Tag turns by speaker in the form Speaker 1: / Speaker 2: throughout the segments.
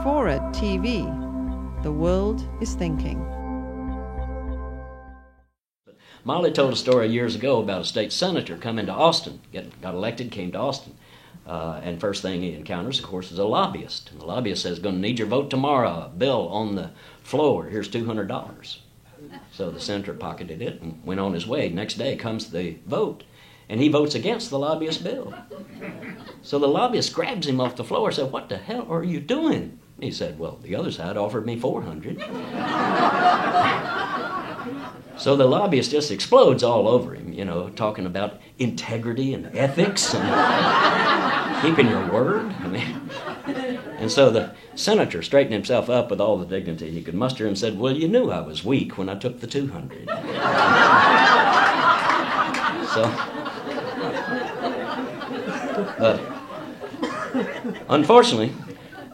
Speaker 1: FORA.tv. The world is thinking.
Speaker 2: Molly told a story years ago about a state senator coming to Austin, got elected, came to Austin. And first thing he encounters, of course, is a lobbyist. And the lobbyist says, going to need your vote tomorrow. A bill on the floor. Here's $200. So the senator pocketed it and went on his way. Next day comes the vote. And he votes against the lobbyist bill. So the lobbyist grabs him off the floor and said, "What the hell are you doing?" He said, "Well, the other side offered me $400. So the lobbyist just explodes all over him, talking about integrity and ethics and keeping your word. And so the senator straightened himself up with all the dignity he could muster and said, "Well, you knew I was weak when I took the $200. But unfortunately,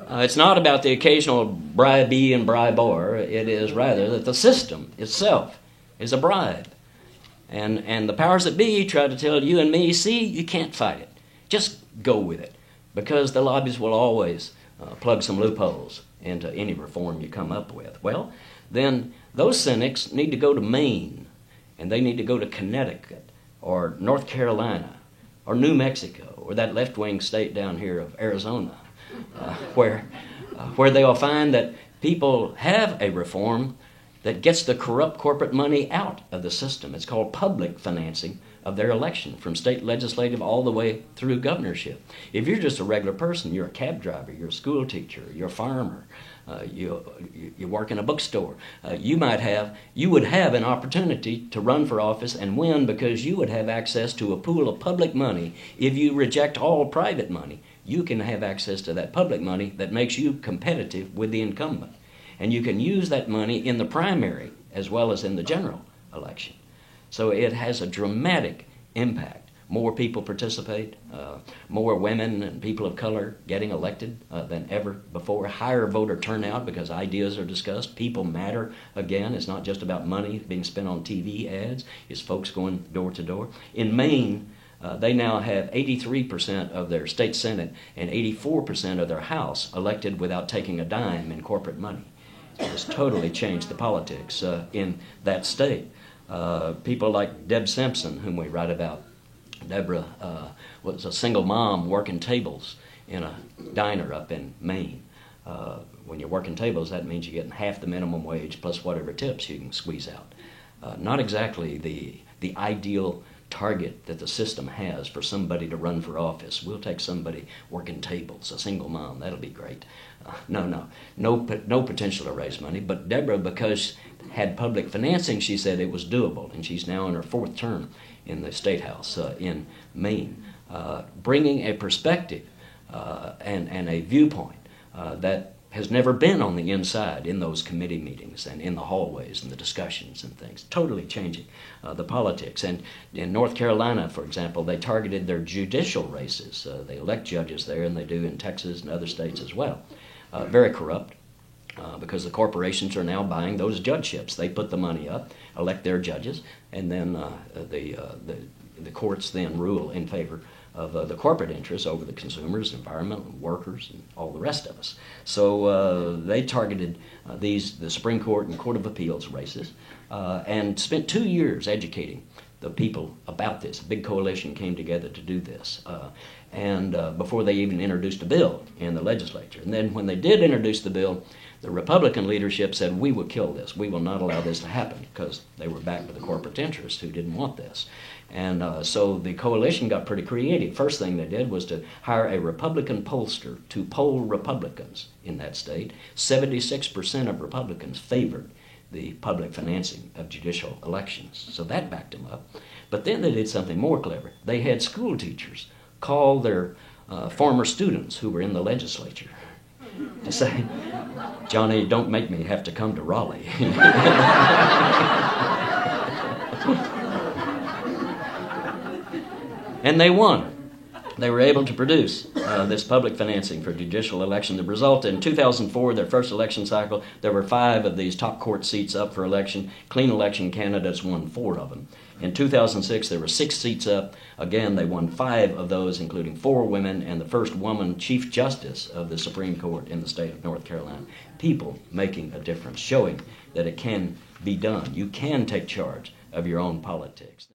Speaker 2: it's not about the occasional bribee and bribor. It is rather that the system itself is a bribe. And the powers that be try to tell you and me, see, you can't fight it. Just go with it. Because the lobbies will always plug some loopholes into any reform you come up with. Well, then those cynics need to go to Maine, and they need to go to Connecticut, or North Carolina, or New Mexico, or that left-wing state down here of Arizona, where they'll find that people have a reform that gets the corrupt corporate money out of the system. It's called public financing of their election, from state legislative all the way through governorship. If you're just a regular person, you're a cab driver, you're a school teacher, you're a farmer, you work in a bookstore, you would have an opportunity to run for office and win, because you would have access to a pool of public money. If you reject all private money, you can have access to that public money that makes you competitive with the incumbent. And you can use that money in the primary as well as in the general election. So it has a dramatic impact. More people participate, more women and people of color getting elected than ever before, higher voter turnout because ideas are discussed. People matter again. It's not just about money being spent on TV ads. It's folks going door to door. In Maine, they now have 83% of their state senate and 84% of their house elected without taking a dime in corporate money. It's totally changed the politics in that state. People like Deb Simpson, whom we write about. Deborah was a single mom working tables in a diner up in Maine. When you're working tables, that means you're getting half the minimum wage plus whatever tips you can squeeze out. Not exactly the ideal target that the system has for somebody to run for office. We'll take somebody working tables, a single mom. That'll be great. No potential to raise money. But Deborah, because had public financing, she said it was doable, and she's now in her 4th term in the State House in Maine, bringing a perspective and a viewpoint that has never been on the inside in those committee meetings and in the hallways and the discussions and things, totally changing the politics. And in North Carolina, for example, they targeted their judicial races. They elect judges there, and they do in Texas and other states as well. Very corrupt, because the corporations are now buying those judgeships. They put the money up, elect their judges, and then the courts then rule in favor of the corporate interests over the consumers, environment, and workers, and all the rest of us. So they targeted the Supreme Court and Court of Appeals races and spent 2 years educating the people about this. A big coalition came together to do this. And before they even introduced a bill in the legislature. And then when they did introduce the bill, the Republican leadership said, "We will kill this. We will not allow this to happen," because they were backed by the corporate interests who didn't want this. And so the coalition got pretty creative. First thing they did was to hire a Republican pollster to poll Republicans in that state. 76% of Republicans favored the public financing of judicial elections. So that backed them up. But then they did something more clever. They had school teachers call their former students who were in the legislature to say, "Johnny, don't make me have to come to Raleigh." And they won. They were able to produce this public financing for judicial election. The result, in 2004, their first election cycle, there were 5 of these top court seats up for election. Clean election candidates won 4 of them. In 2006, there were 6 seats up. Again, they won 5 of those, including 4 women and the first woman Chief Justice of the Supreme Court in the state of North Carolina. People making a difference, showing that it can be done. You can take charge of your own politics.